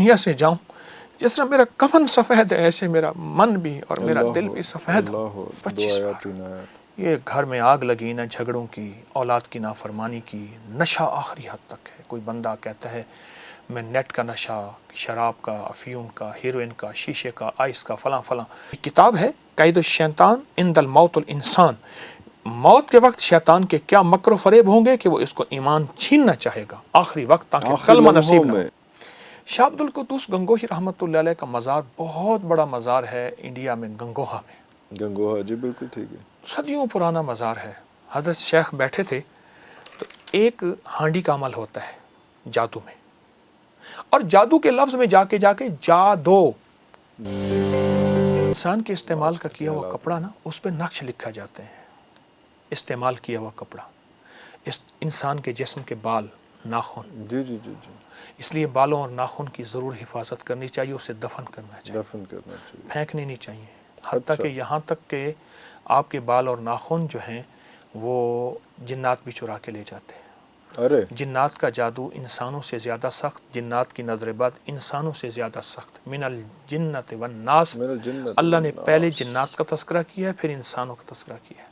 دنیا سے جاؤں، جس طرح میرا کفن سفید ہے ایسے میرا من بھی اور میرا دل بھی سفید ہو۔ 25 بار یہ گھر میں آگ لگی نہ جھگڑوں کی، اولاد کی نافرمانی کی، نشہ آخری حد تک ہے۔ کوئی بندہ کہتا ہے میں نیٹ کا نشہ، شراب کا، افیون کا، ہیروئن کا، شیشے کا، آئس کا، فلاں فلاں۔ کتاب ہے قید الشیطان عند الموت الانسان، موت کے وقت شیطان کے کیا مکر و فریب ہوں گے کہ وہ اس کو ایمان چھیننا چاہے گا آخری وقت تاکہ کلمہ نصیب نہ ہو۔ شاہ عبد القدوس گنگوہی رحمۃ اللہ علیہ کا مزار بہت بڑا مزار ہے انڈیا میں، گنگوہا میں۔ گنگوہا، جی بالکل ٹھیک ہے، صدیوں پرانا مزار ہے۔ حضرت شیخ بیٹھے تھے تو ایک ہانڈی کا عمل ہوتا ہے جادو میں، اور جادو کے لفظ میں جا کے جادو، انسان کے استعمال کا کیا ہوا کپڑا نا، اس پہ نقش لکھا جاتے ہیں، استعمال کیا ہوا کپڑا، انسان کے جسم کے بال، ناخن، جی جی جی جی، اس لیے بالوں اور ناخن کی ضرور حفاظت کرنی چاہیے، اسے دفن کرنا چاہیے، دفن کرنا چاہیے، پھینکنے نہیں چاہیے، حتیٰ کہ یہاں تک کہ آپ کے بال اور ناخن جو ہیں وہ جنات بھی چرا کے لے جاتے ہیں۔ ارے جنات کا جادو انسانوں سے زیادہ سخت، جنات کی نظر بد انسانوں سے زیادہ سخت۔ من الجنت والناس، میرا جنت، اللہ نے پہلے جنات کا تذکرہ کیا ہے، پھر انسانوں کا تذکرہ کیا ہے۔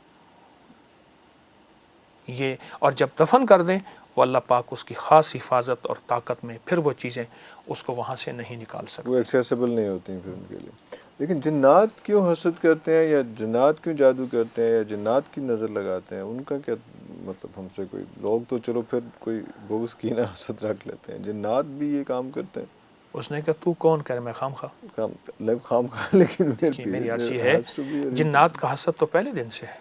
یہ اور جب دفن کر دیں وہ اللہ پاک اس کی خاص حفاظت اور طاقت میں، پھر وہ چیزیں اس کو وہاں سے نہیں نکال سکتے، وہ ایکسیسیبل نہیں ہوتی ہیں پھر ان کے لیے۔ لیکن جنات کیوں حسد کرتے ہیں، یا جنات کیوں جادو کرتے ہیں، یا جنات کی نظر لگاتے ہیں؟ ان کا کیا مطلب ہم سے؟ کوئی لوگ تو چلو پھر کوئی بغض کی نہ حسد رکھ لیتے ہیں، جنات بھی یہ کام کرتے ہیں؟ اس نے کہا تو کون کرے، میں خام خواہ، خام خواہ، لیکن میری عرض یہ ہے جنات کا حسد تو پہلے دن سے ہے،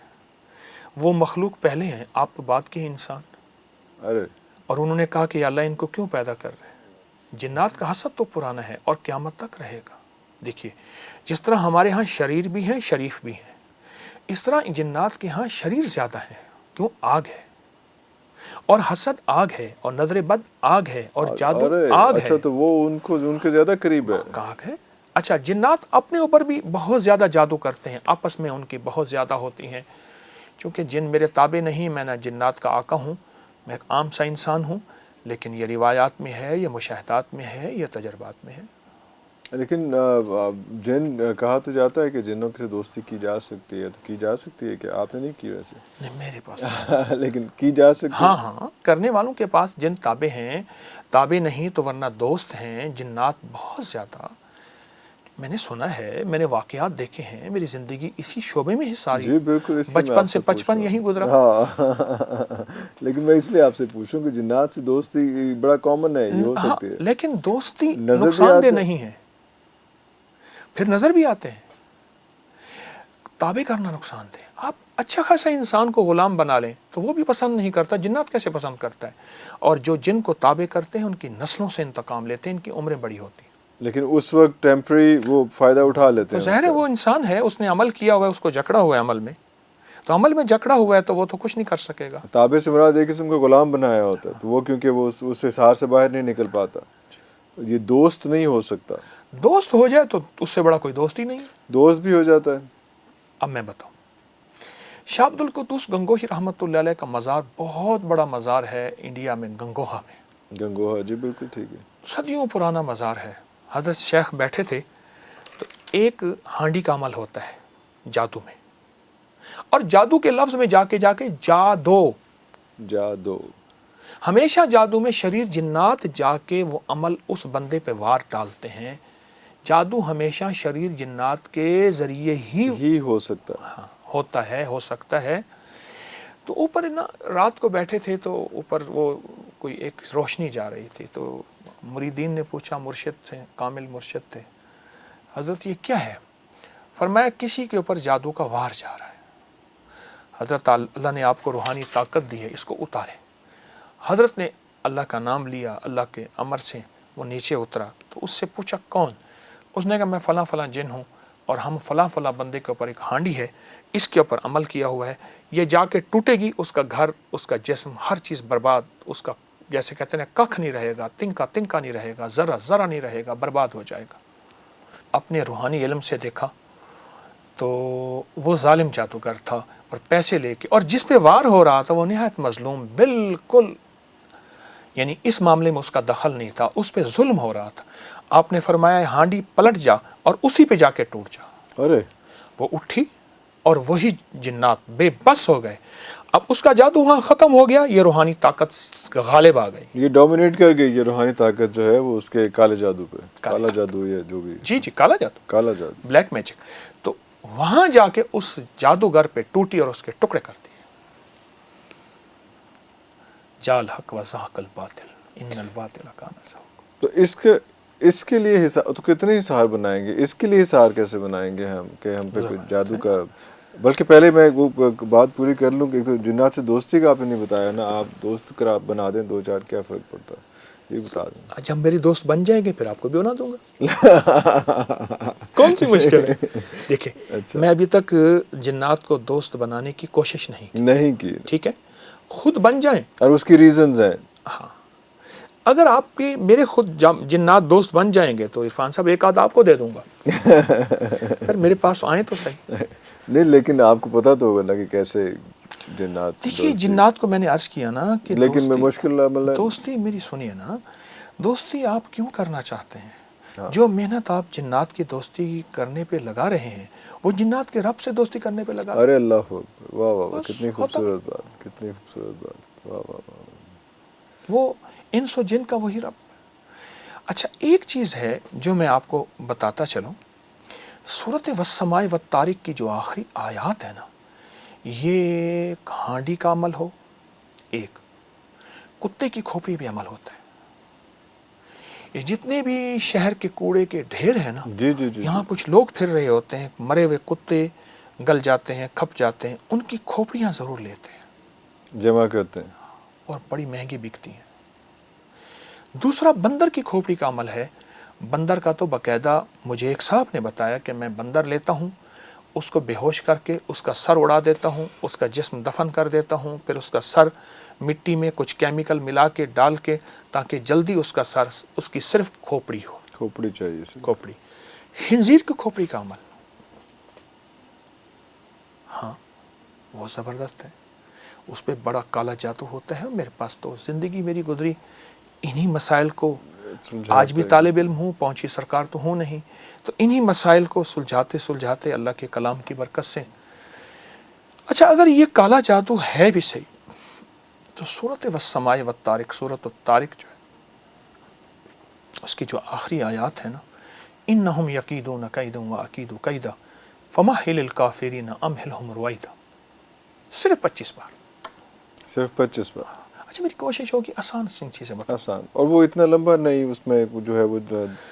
وہ مخلوق پہلے ہیں، آپ تو بعد کے انسان، ارے اور انہوں نے کہا کہ یا اللہ ان کو کیوں پیدا کر رہے ہیں؟ جنات کا حسد تو پرانا ہے اور قیامت تک رہے گا۔ دیکھیے جس طرح ہمارے ہاں شریر بھی ہیں، شریف بھی ہیں، اس طرح جنات کے ہاں شریر زیادہ ہیں، کیوں؟ آگ ہے، اور حسد آگ ہے، اور نظر بد آگ ہے، اور جادو آگ ہے۔ اچھا تو وہ ان کے زیادہ قریب ہے، آگ ہے۔ اچھا جنات اپنے اوپر بھی بہت زیادہ جادو کرتے ہیں، آپس میں ان کی بہت زیادہ ہوتی ہیں، چونکہ جن میرے تابع نہیں، میں نہ جنات کا آقا ہوں، میں ایک عام سا انسان ہوں، لیکن یہ روایات میں ہے، یہ مشاہدات میں ہے، یہ تجربات میں ہے۔ لیکن جن کہا تو جاتا ہے کہ جنوں سے دوستی کی جا سکتی ہے، تو کی جا سکتی ہے کہ آپ نے نہیں کی ویسے؟ نہیں میرے پاس لیکن کی جا سکتی ہے؟ ہاں کرنے والوں کے پاس جن تابع ہیں، تابع نہیں تو ورنہ دوست ہیں جنات بہت زیادہ۔ میں نے سنا ہے، میں نے واقعات دیکھے ہیں، میری زندگی اسی شعبے میں ہی ساری، جی بالکل، اس لیے بچپن سے 55 یہیں گزرا۔ ہاں لیکن میں اس لیے آپ سے پوچھوں کہ جنات سے دوستی بڑا کامن ہے، یہ ہو سکتی ہے، لیکن دوستی نظر بھی نقصان دہ آتے نہیں ہے، پھر نظر بھی آتے ہیں، تابع کرنا نقصان دہ۔ آپ اچھا خاصا انسان کو غلام بنا لیں تو وہ بھی پسند نہیں کرتا، جنات کیسے پسند کرتا ہے؟ اور جو جن کو تابع کرتے ہیں ان کی نسلوں سے انتقام لیتے ہیں، ان کی عمریں بڑی ہوتی ہیں۔ لیکن اس وقت ٹیمپری وہ فائدہ اٹھا لیتے تو ہیں، ظاہر ہے وہ انسان ہے، اس نے عمل کیا ہوا ہے، اس کو جکڑا ہوا ہے عمل میں، تو عمل میں جکڑا ہوا ہے تو وہ تو کچھ نہیں کر سکے گا۔ تابع سے مراد ایک قسم کا غلام بنایا ہوتا ہے، تو وہ کیونکہ وہ اس حصار سے باہر نہیں نکل پاتا، یہ دوست نہیں ہو سکتا۔ دوست ہو جائے تو اس سے بڑا کوئی دوست ہی نہیں ہے۔ دوست بھی ہو جاتا ہے۔ اب میں بتاؤں، شاہ عبد القدوس گنگوہی رحمۃ اللہ علیہ کا مزار بہت بڑا مزار ہے انڈیا میں، گنگوہا میں، گنگوہا، جی بالکل ٹھیک ہے، صدیوں پرانا مزار ہے۔ حضرت شیخ بیٹھے تھے تو ایک ہانڈی کا عمل ہوتا ہے جادو میں، اور جادو کے لفظ میں جا کے جادو، جادو، ہمیشہ جادو میں شریر جنات جا کے وہ عمل اس بندے پہ وار ڈالتے ہیں، جادو ہمیشہ شریر جنات کے ذریعے ہی ہو سکتا ہے، ہوتا ہے، ہو سکتا ہے۔ تو اوپر نا رات کو بیٹھے تھے تو اوپر وہ کوئی ایک روشنی جا رہی تھی، تو مریدین نے پوچھا، مرشد تھے، کامل مرشد تھے، حضرت یہ کیا ہے؟ فرمایا کسی کے اوپر جادو کا وار جا رہا ہے، حضرت اللہ نے آپ کو روحانی طاقت دی ہے، اس کو اتارے۔ حضرت نے اللہ کا نام لیا، اللہ کے امر سے وہ نیچے اترا، تو اس سے پوچھا کون؟ اس نے کہا میں فلاں فلاں جن ہوں، اور ہم فلاں فلاں بندے کے اوپر ایک ہانڈی ہے، اس کے اوپر عمل کیا ہوا ہے، یہ جا کے ٹوٹے گی، اس کا گھر، اس کا جسم، ہر چیز برباد، اس کا جیسے کہتے ہیں ککھ نہیں رہے گا، تنکا نہیں رہے گا، ذرا نہیں رہے گا، برباد ہو جائے گا۔ اپنے روحانی علم سے دیکھا تو وہ ظالم جادوگر تھا، اور پیسے لے کے، اور جس پہ وار ہو رہا تھا وہ نہایت مظلوم، بالکل یعنی اس معاملے میں اس کا دخل نہیں تھا, اس پہ ظلم ہو رہا تھا. آپ نے فرمایا ہانڈی پلٹ جا اور اسی پہ جا کے ٹوٹ جا. ارے وہ اٹھی اور وہی جنات بے بس ہو گئے. اب اس کا جادو وہاں ختم ہو گیا, یہ روحانی طاقت غالب آ گئی. یہ ڈومینیٹ کر گئی یہ روحانی طاقت جو ہے وہ اس کے کالے جادو پہ, کالا جادو یا جو بھی, جی کالا جادو, کالا جادو. Black magic. تو وہاں جا کے اس جادوگر پہ ٹوٹی اور اس کے ٹکڑے کر دیے. جال حق و زحق الباطل ان الباطل کان زحوقا. تو اس کے لیے حصار تو کتنے حصار بنائیں گے, اس کے لیے حصار کیسے بنائیں گے ہم کہ ہم پہ کوئی جادو کا. بلکہ پہلے میں وہ بات پوری کر لوں کہ تو جنات سے دوستی کا آپ نے نہیں بتایا نا, آپ دوست کر آپ بنا دیں 2-4 کیا فرق پڑتا ہے یہ بتا دیں. جب میری دوست بن جائیں گے پھر آپ کو بھی بنا دوں گا. کون سی مشکل ہے. دیکھیں میں ابھی تک جنات کو دوست بنانے کی کوشش نہیں کی, ٹھیک ہے, خود بن جائیں. اور اس کی ریزنز ہیں. ہاں اگر آپ کے میرے خود جنات دوست بن جائیں گے تو عرفان صاحب ایک آدھ آپ کو دے دوں گا. پھر میرے پاس آئیں تو صحیح. نہیں لیکن آپ کو پتا تو ہوگا نا کہ کیسے جنات. دیکھیے جنات کو میں نے عرض کیا نا کہ لیکن میں مشکل دوستی میری سنیے نا, دوستی آپ کیوں کرنا چاہتے ہیں؟ جو محنت آپ جنات کی دوستی کرنے پہ لگا رہے ہیں وہ جنات کے رب سے دوستی کرنے پہ لگا. ارے اللہ واہ واہ, کتنی خوبصورت بات, کتنی خوبصورت بات, واہ واہ واہ. وہ انس و جن کا وہی رب. اچھا ایک چیز ہے جو میں آپ کو بتاتا چلوں, سورۃ والسماء والطارق کی جو آخری آیات ہے نا, یہ ہانڈی کا عمل ہو, ایک کتے کی کھوپڑی بھی عمل ہوتا ہے. یہ جتنے بھی شہر کے کوڑے کے ڈھیر ہیں نا, جی یہاں کچھ لوگ پھر رہے ہوتے ہیں, مرے ہوئے کتے گل جاتے ہیں, کھپ جاتے ہیں, ان کی کھوپڑیاں ضرور لیتے ہیں, جمع کرتے ہیں, اور بڑی مہنگی بکتی ہیں. دوسرا بندر کی کھوپڑی کا عمل ہے. بندر کا تو باقاعدہ مجھے ایک صاحب نے بتایا کہ میں بندر لیتا ہوں, اس کو بے ہوش کر کے اس کا سر اڑا دیتا ہوں, اس کا جسم دفن کر دیتا ہوں, پھر اس کا سر مٹی میں کچھ کیمیکل ملا کے ڈال کے تاکہ جلدی اس کا سر, اس کی صرف کھوپڑی ہو. کھوپڑی چاہیے, کھوپڑی. خنزیر کی کھوپڑی کا عمل, ہاں وہ زبردست ہے, اس پہ بڑا کالا جادو ہوتا ہے. میرے پاس تو زندگی میری گزری انہی مسائل کو, آج بھی طالب علم ہوں, پہنچی سرکار تو ہوں نہیں, تو انہی مسائل کو سلجھاتے اللہ کے کلام کی برکت سے. اچھا اگر یہ کالا جادو ہے بھی صحیح تو سورۃ والسماء والطارق, سورۃ الطارق جو ہے اس کی جو آخری آیات ہے نا, انہم یکیدون کیدا واکید کیدا فمہل الکافرین امہلہم رویدا, صرف 25 بار. صرف 25 بار. اچھا میری کوشش ہوگی آسان سی چیزیں بتا. آسان, اور وہ اتنا لمبا نہیں, اس میں جو ہے وہ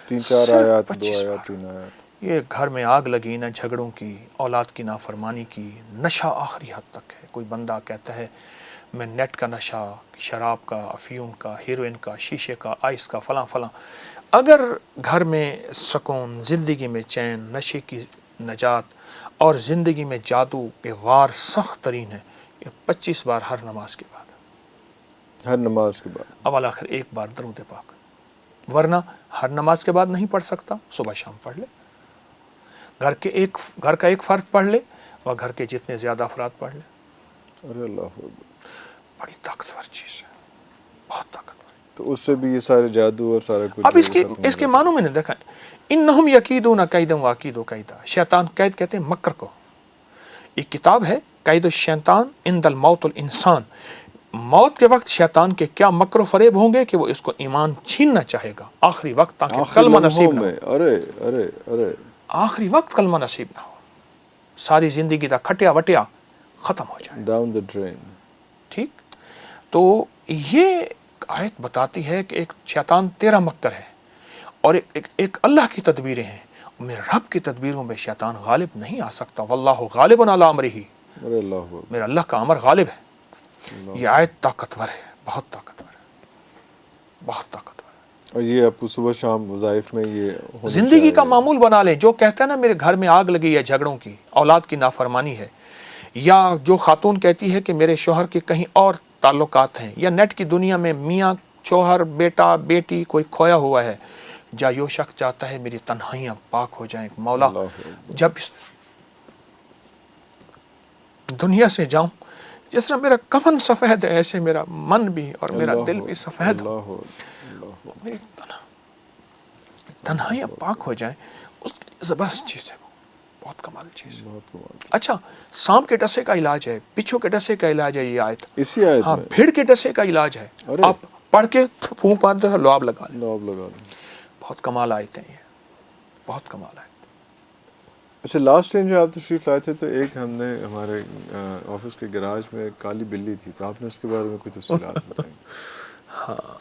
3-4 آیات, 2 آیات, 3 آیات. یہ گھر میں آگ لگی نہ جھگڑوں کی, اولاد کی نافرمانی کی, نشہ آخری حد تک ہے. کوئی بندہ کہتا ہے میں نیٹ کا نشہ, شراب کا, افیون کا, ہیروئن کا, شیشے کا, آئس کا, فلاں فلاں. اگر گھر میں سکون, زندگی میں چین, نشے کی نجات اور زندگی میں جادو کے وار سخت ترین ہے, یہ 25 بار ہر نماز کے بعد, ہر نماز کے بعد, اول آخر ایک بار درود پاک. ورنہ ہر نماز کے بعد نہیں پڑھ سکتا, صبح شام پڑھ لے. گھر کا ایک فرد پڑھ لے اور گھر کے جتنے زیادہ افراد پڑھ لے. ارے اللہ, بڑی طاقتور چیز ہے, بہت طاقتور. تو اس سے بھی یہ سارے جادو اور سارا کچھ. اب اس کے معنوں میں نے دیکھا, انہم یکیدون کیدا واکید کیدا. شیطان قید کہتے ہیں مکر کو. ایک کتاب ہے قید الشیطان عند الموت الانسان, موت کے وقت شیطان کے کیا مکر و فریب ہوں گے کہ وہ اس کو ایمان چھیننا چاہے گا آخری وقت, تاکہ کلمہ نصیب نہ ہو. ارے آخری وقت کلمہ نصیب نہ ہو, ساری زندگی کا کھٹیا وٹیا ختم ہو جائے, ڈاؤن دا ڈرین. ٹھیک. تو یہ آیت بتاتی ہے کہ ایک شیطان تیرا مکر ہے اور ایک اللہ کی تدبیریں ہیں. میرے رب کی تدبیروں میں شیطان غالب نہیں آ سکتا. واللہ غالب علی امرہ, میرا اللہ کا امر غالب ہے. یہ آیت طاقتور ہے, بہت طاقتور ہے, بہت طاقتور ہے. اور یہ آپ صبح شام وظائف میں یہ زندگی کا معمول بنا لیں. جو کہتا ہے نا میرے گھر میں آگ لگی ہے جھگڑوں کی, اولاد کی نافرمانی ہے, یا جو خاتون کہتی ہے کہ میرے شوہر کے کہیں اور تعلقات ہیں, یا نیٹ کی دنیا میں میاں شوہر بیٹا بیٹی کوئی کھویا ہوا ہے, جا یو شخص چاہتا ہے میری تنہائیاں پاک ہو جائیں. مولا جب اس دنیا سے جاؤں جس طرح میرا کفن سفید ہے ایسے میرا من بھی اور میرا دل بھی سفید ہو. میری تنہائیاں پاک ہو جائیں, اس کے لیے زبردست چیز ہے, وہ بہت کمال چیز ہے. اچھا, سانپ کے ڈسے کا علاج ہے, بچھو کے ڈسے کا علاج ہے یہ آیت. اسی آیت ہاں, میں بھیڑ کے ڈسے کا علاج ہے. آپ پڑھ کے پھونک مارتے ہیں, لعاب لگا لیں. بہت کمال آیتیں ہیں, بہت کمال آیت. اچھا, لاسٹ ٹائم جو آپ تشریف لائے تھے تو ایک ہم نے ہمارے آفس کے گراج میں ایک کالی بلی تھی, تو آپ نے اس کے بارے میں کچھ تفصیلات بتائیں.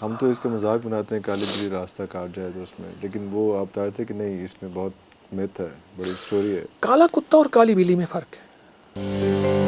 ہم تو اس کا مذاق بناتے ہیں کالی بلی راستہ کاٹ جائے تو اس میں, لیکن وہ آپ بتائے تھے کہ نہیں, اس میں بہت میتھ ہے, بڑی سٹوری ہے. کالا کتا اور کالی بلی میں فرق ہے.